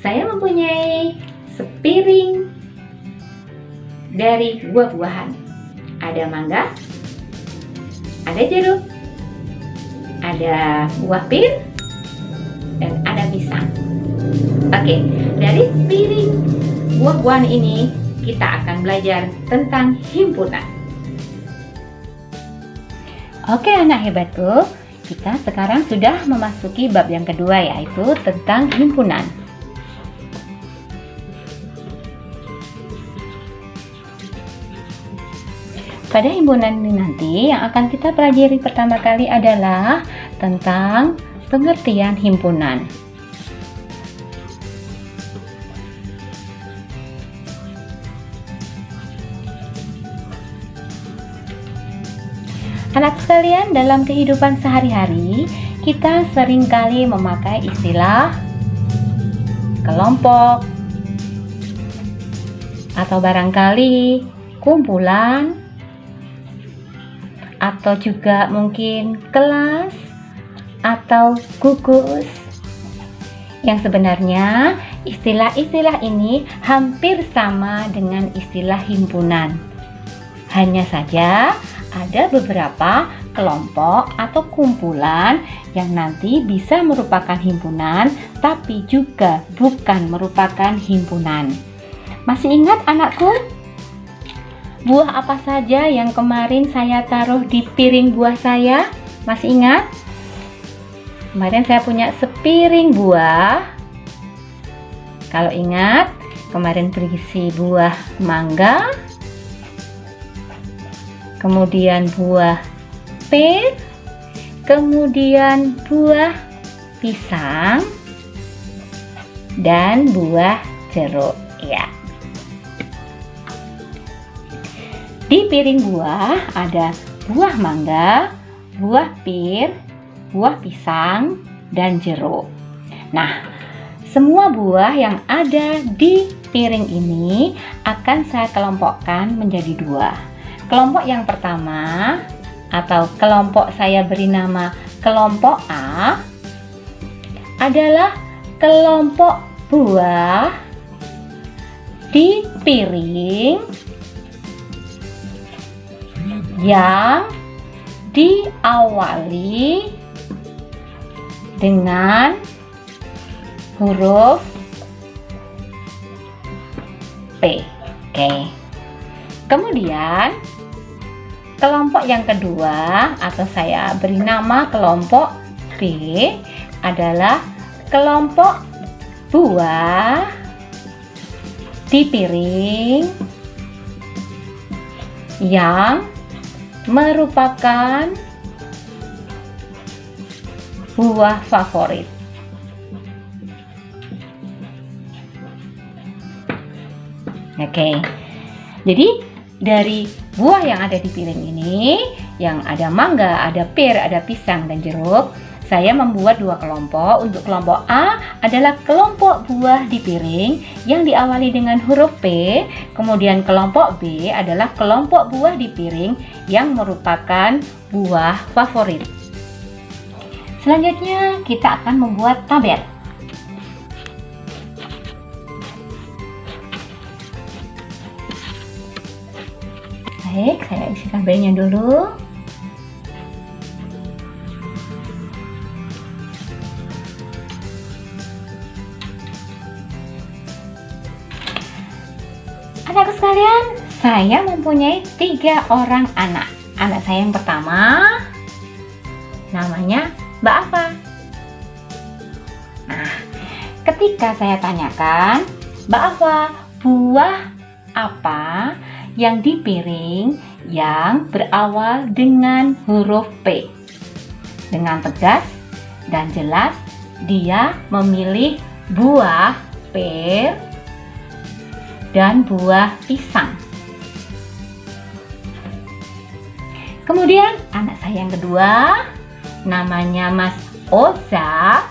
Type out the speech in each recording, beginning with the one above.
saya mempunyai sepiring dari buah-buahan. Ada mangga, ada jeruk, ada buah pir, dan ada pisang. Oke, dari sepiring buah-buahan ini kita akan belajar tentang himpunan. Oke anak hebatku, kita sekarang sudah memasuki bab yang kedua, yaitu tentang himpunan. Pada himpunan ini nanti yang akan kita pelajari pertama kali adalah tentang pengertian himpunan. Anak sekalian, dalam kehidupan sehari-hari kita seringkali memakai istilah kelompok atau barangkali kumpulan atau juga mungkin kelas atau gugus. Yang sebenarnya istilah-istilah ini hampir sama dengan istilah himpunan. Hanya saja ada beberapa kelompok atau kumpulan yang nanti bisa merupakan himpunan, tapi juga bukan merupakan himpunan. Masih ingat anakku? Buah apa saja yang kemarin saya taruh di piring buah saya? Masih ingat? Kemarin saya punya sepiring buah. Kalau ingat, kemarin berisi buah mangga, kemudian buah pir, kemudian buah pisang, dan buah jeruk. Ya. Di piring buah ada buah mangga, buah pir, buah pisang, dan jeruk. Nah, semua buah yang ada di piring ini akan saya kelompokkan menjadi dua. Kelompok yang pertama atau kelompok saya beri nama kelompok A adalah kelompok buah di piring yang diawali dengan huruf P. Oke. Kemudian kelompok yang kedua atau saya beri nama kelompok B adalah kelompok buah di piring yang merupakan buah favorit. Oke. Jadi dari buah yang ada di piring ini, yang ada mangga, ada pir, ada pisang, dan jeruk, saya membuat dua kelompok. Untuk kelompok A adalah kelompok buah di piring yang diawali dengan huruf P. Kemudian kelompok B adalah kelompok buah di piring yang merupakan buah favorit. Selanjutnya kita akan membuat tabel. Baik, saya isi tabelnya dulu. Anakku sekalian, saya mempunyai 3 orang anak. Anak saya yang pertama namanya Mbak Ava. Nah, ketika saya tanyakan, Mbak Ava, buah apa yang di piring yang berawal dengan huruf P? Dengan tegas dan jelas dia memilih buah pir dan buah pisang. Kemudian anak saya yang kedua namanya Mas Oza.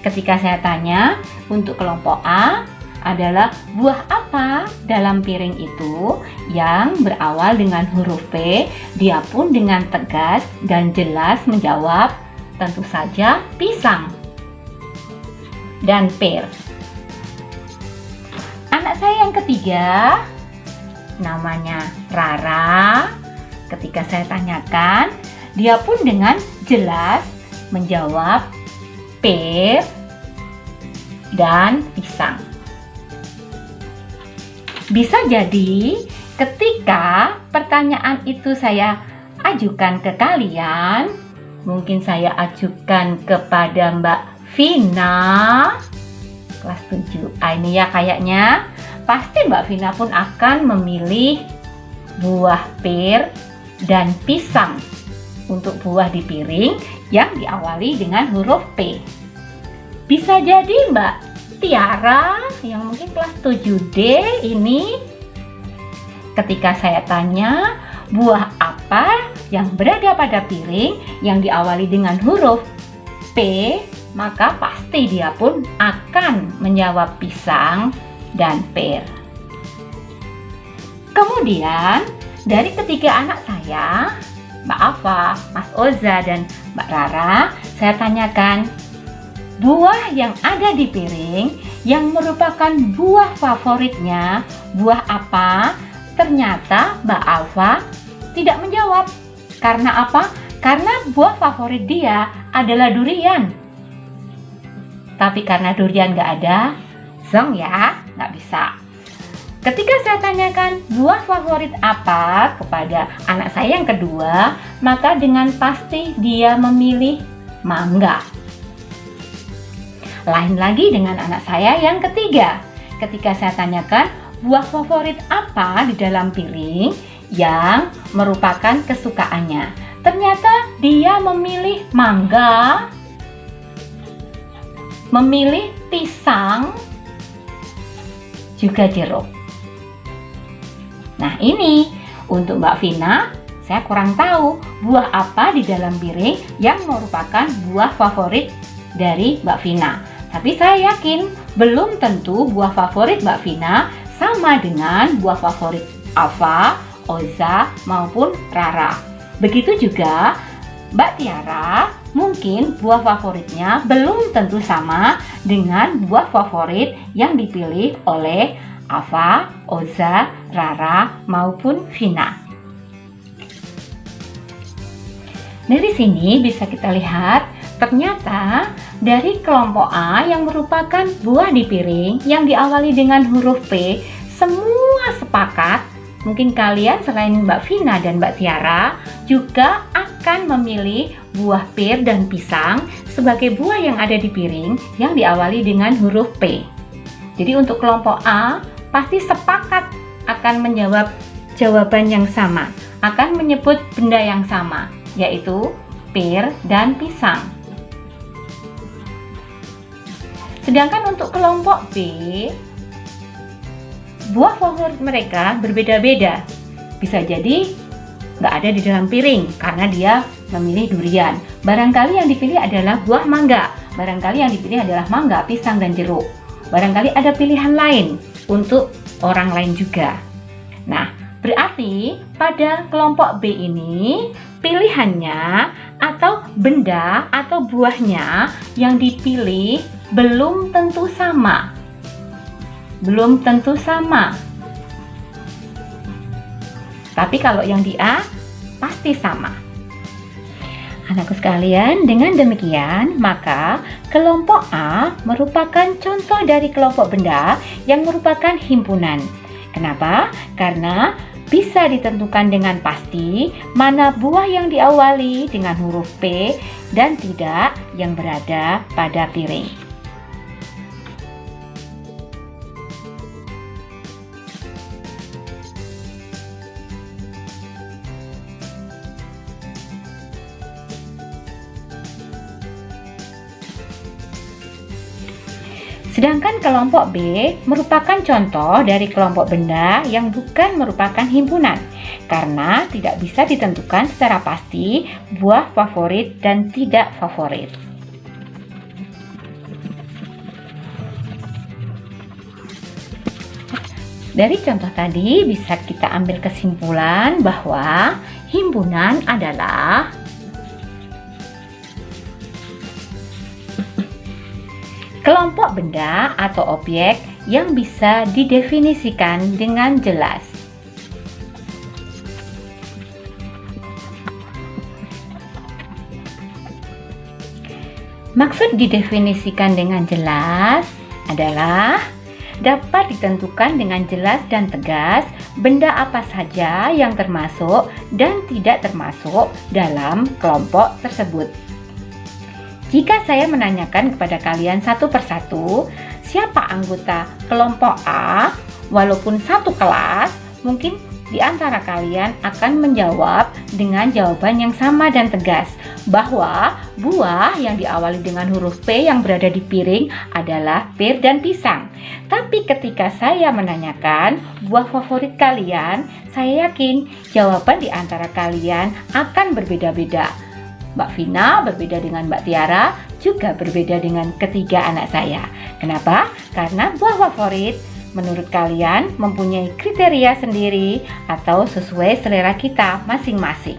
Ketika saya tanya untuk kelompok A adalah buah apa dalam piring itu yang berawal dengan huruf P, dia pun dengan tegas dan jelas menjawab tentu saja pisang. dan pear. Anak saya yang ketiga namanya Rara. Ketika saya tanyakan, dia pun dengan jelas menjawab pear dan pisang. Bisa jadi ketika pertanyaan itu saya ajukan ke kalian, mungkin saya ajukan kepada Mbak Vina kelas 7. Ini ya kayaknya pasti Mbak Vina pun akan memilih buah pear dan pisang untuk buah di piring yang diawali dengan huruf P. Bisa jadi Mbak Tiara yang mungkin kelas 7D ini, ketika saya tanya buah apa yang berada pada piring yang diawali dengan huruf P, maka pasti dia pun akan menjawab pisang dan pear. Kemudian dari ketiga anak saya, Mbak Afa, Mas Oza, dan Mbak Rara, saya tanyakan buah yang ada di piring yang merupakan buah favoritnya, buah apa? Ternyata Mbak Alfa tidak menjawab. Karena apa? Karena buah favorit dia adalah durian. Tapi karena durian nggak ada, zong ya, nggak bisa. Ketika saya tanyakan buah favorit apa kepada anak saya yang kedua, maka dengan pasti dia memilih mangga. Lain lagi dengan anak saya yang ketiga. Ketika saya tanyakan buah favorit apa di dalam piring yang merupakan kesukaannya, ternyata dia memilih mangga, memilih pisang, juga jeruk. Nah ini untuk Mbak Vina, saya kurang tahu buah apa di dalam piring yang merupakan buah favorit dari Mbak Vina. Tapi saya yakin belum tentu buah favorit Mbak Vina sama dengan buah favorit Afa, Oza maupun Rara. Begitu juga Mbak Tiara, mungkin buah favoritnya belum tentu sama dengan buah favorit yang dipilih oleh Afa, Oza, Rara maupun Vina. Dari sini bisa kita lihat ternyata dari kelompok A yang merupakan buah di piring yang diawali dengan huruf P, semua sepakat. Mungkin kalian selain Mbak Vina dan Mbak Tiara juga akan memilih buah pear dan pisang sebagai buah yang ada di piring yang diawali dengan huruf P. Jadi untuk kelompok A pasti sepakat akan menjawab jawaban yang sama, akan menyebut benda yang sama, yaitu pear dan pisang. Sedangkan untuk kelompok B, buah favorit mereka berbeda-beda. Bisa jadi nggak ada di dalam piring karena dia memilih durian. Barangkali yang dipilih adalah buah mangga. Barangkali yang dipilih adalah mangga, pisang, dan jeruk. Barangkali ada pilihan lain untuk orang lain juga. Nah, berarti pada kelompok B ini pilihannya atau benda atau buahnya yang dipilih belum tentu sama. Belum tentu sama. Tapi kalau yang di A pasti sama. Anakku sekalian, dengan demikian maka kelompok A merupakan contoh dari kelompok benda yang merupakan himpunan. Kenapa? Karena bisa ditentukan dengan pasti mana buah yang diawali dengan huruf P dan tidak yang berada pada piring. Sedangkan kelompok B merupakan contoh dari kelompok benda yang bukan merupakan himpunan, karena tidak bisa ditentukan secara pasti buah favorit dan tidak favorit. Dari contoh tadi bisa kita ambil kesimpulan bahwa himpunan adalah Kelompok benda atau objek yang bisa didefinisikan dengan jelas. Maksud didefinisikan dengan jelas adalah dapat ditentukan dengan jelas dan tegas benda apa saja yang termasuk dan tidak termasuk dalam kelompok tersebut. Jika saya menanyakan kepada kalian satu persatu, siapa anggota kelompok A, walaupun satu kelas, mungkin di antara kalian akan menjawab dengan jawaban yang sama dan tegas bahwa buah yang diawali dengan huruf P yang berada di piring adalah pir dan pisang. Tapi ketika saya menanyakan buah favorit kalian, saya yakin jawaban di antara kalian akan berbeda-beda. Mbak Vina berbeda dengan Mbak Tiara, juga berbeda dengan ketiga anak saya. Kenapa? Karena buah favorit menurut kalian mempunyai kriteria sendiri atau sesuai selera kita masing-masing.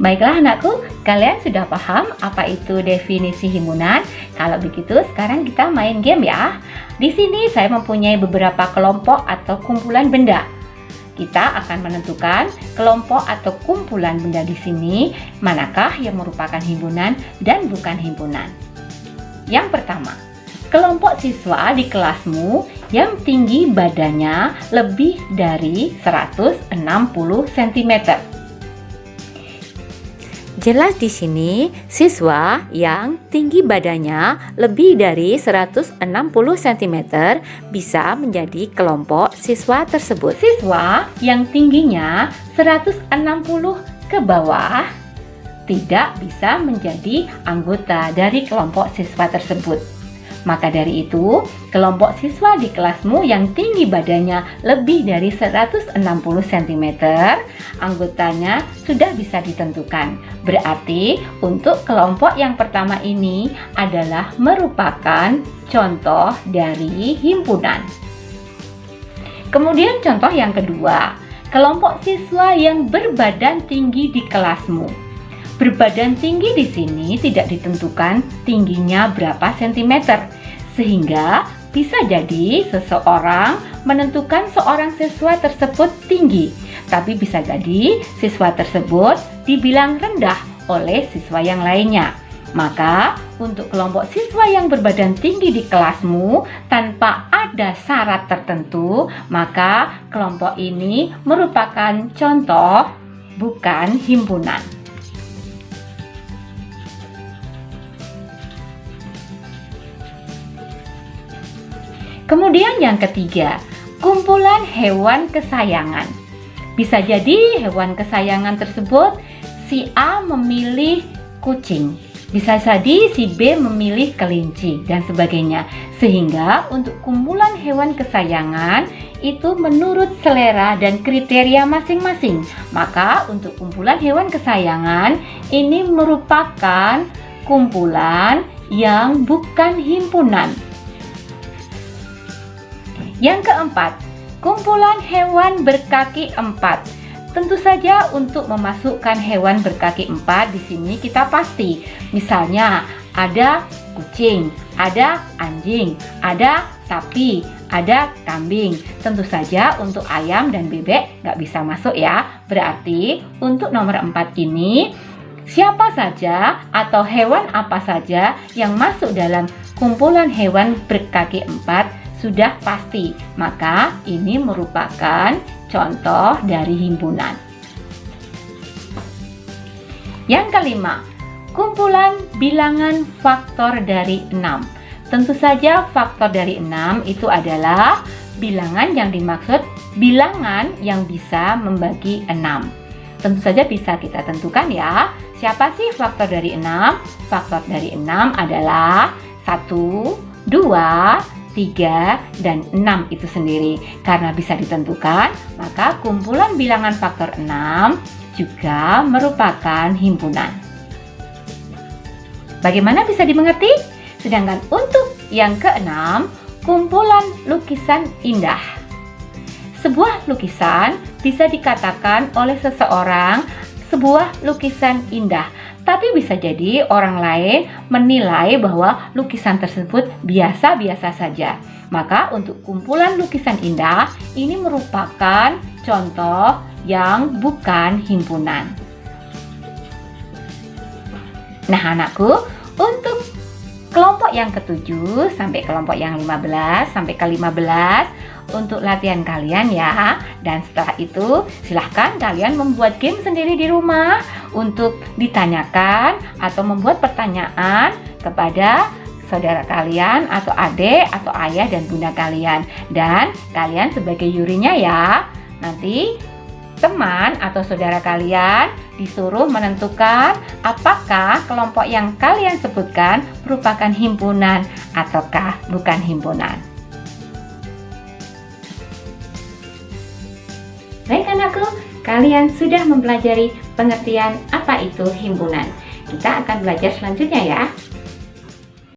Baiklah anakku, kalian sudah paham apa itu definisi himpunan? Kalau begitu, sekarang kita main game ya. Di sini saya mempunyai beberapa kelompok atau kumpulan benda. Kita akan menentukan kelompok atau kumpulan benda di sini, manakah yang merupakan himpunan dan bukan himpunan. Yang pertama, kelompok siswa di kelasmu yang tinggi badannya lebih dari 160 cm. Jelas di sini, siswa yang tinggi badannya lebih dari 160 cm bisa menjadi kelompok siswa tersebut. Siswa yang tingginya 160 ke bawah tidak bisa menjadi anggota dari kelompok siswa tersebut. Maka dari itu, kelompok siswa di kelasmu yang tinggi badannya lebih dari 160 cm, anggotanya sudah bisa ditentukan. Berarti untuk kelompok yang pertama ini adalah merupakan contoh dari himpunan. Kemudian contoh yang kedua, kelompok siswa yang berbadan tinggi di kelasmu. Berbadan tinggi di sini tidak ditentukan tingginya berapa sentimeter, sehingga bisa jadi seseorang menentukan seorang siswa tersebut tinggi, tapi bisa jadi siswa tersebut dibilang rendah oleh siswa yang lainnya. Maka untuk kelompok siswa yang berbadan tinggi di kelasmu tanpa ada syarat tertentu, maka kelompok ini merupakan contoh, bukan himpunan. Kemudian yang ketiga, kumpulan hewan kesayangan. Bisa jadi hewan kesayangan tersebut si A memilih kucing, bisa jadi si B memilih kelinci dan sebagainya. Sehingga untuk kumpulan hewan kesayangan itu menurut selera dan kriteria masing-masing. Maka untuk kumpulan hewan kesayangan ini merupakan kumpulan yang bukan himpunan. Yang keempat, kumpulan hewan berkaki 4. Tentu saja untuk memasukkan hewan berkaki 4 di sini kita pasti. Misalnya ada kucing, ada anjing, ada sapi, ada kambing. Tentu saja untuk ayam dan bebek nggak bisa masuk ya. Berarti untuk nomor 4 ini siapa saja atau hewan apa saja yang masuk dalam kumpulan hewan berkaki 4 sudah pasti, maka ini merupakan contoh dari himpunan. Yang kelima, kumpulan bilangan faktor dari 6. Tentu saja faktor dari 6 itu adalah bilangan yang dimaksud bilangan yang bisa membagi 6. Tentu saja bisa kita tentukan ya. Siapa sih faktor dari 6? Faktor dari 6 adalah 1, 2, 3, dan 6 itu sendiri. Karena bisa ditentukan, maka kumpulan bilangan faktor 6 juga merupakan himpunan. Bagaimana bisa dimengerti? Sedangkan untuk yang keenam, kumpulan lukisan indah. Sebuah lukisan bisa dikatakan oleh seseorang sebuah lukisan indah. Tapi bisa jadi orang lain menilai bahwa lukisan tersebut biasa-biasa saja. Maka untuk kumpulan lukisan indah, ini merupakan contoh yang bukan himpunan. Nah anakku, untuk kelompok yang ke-7 sampai kelompok yang 15 sampai ke-15 untuk latihan kalian ya. Dan setelah itu silahkan kalian membuat game sendiri di rumah untuk ditanyakan atau membuat pertanyaan kepada saudara kalian atau adik atau ayah dan bunda kalian. Dan kalian sebagai jurinya ya. Nanti teman atau saudara kalian disuruh menentukan apakah kelompok yang kalian sebutkan merupakan himpunan ataukah bukan himpunan. Baik anakku, kalian sudah mempelajari pengertian apa itu himpunan. Kita akan belajar selanjutnya ya.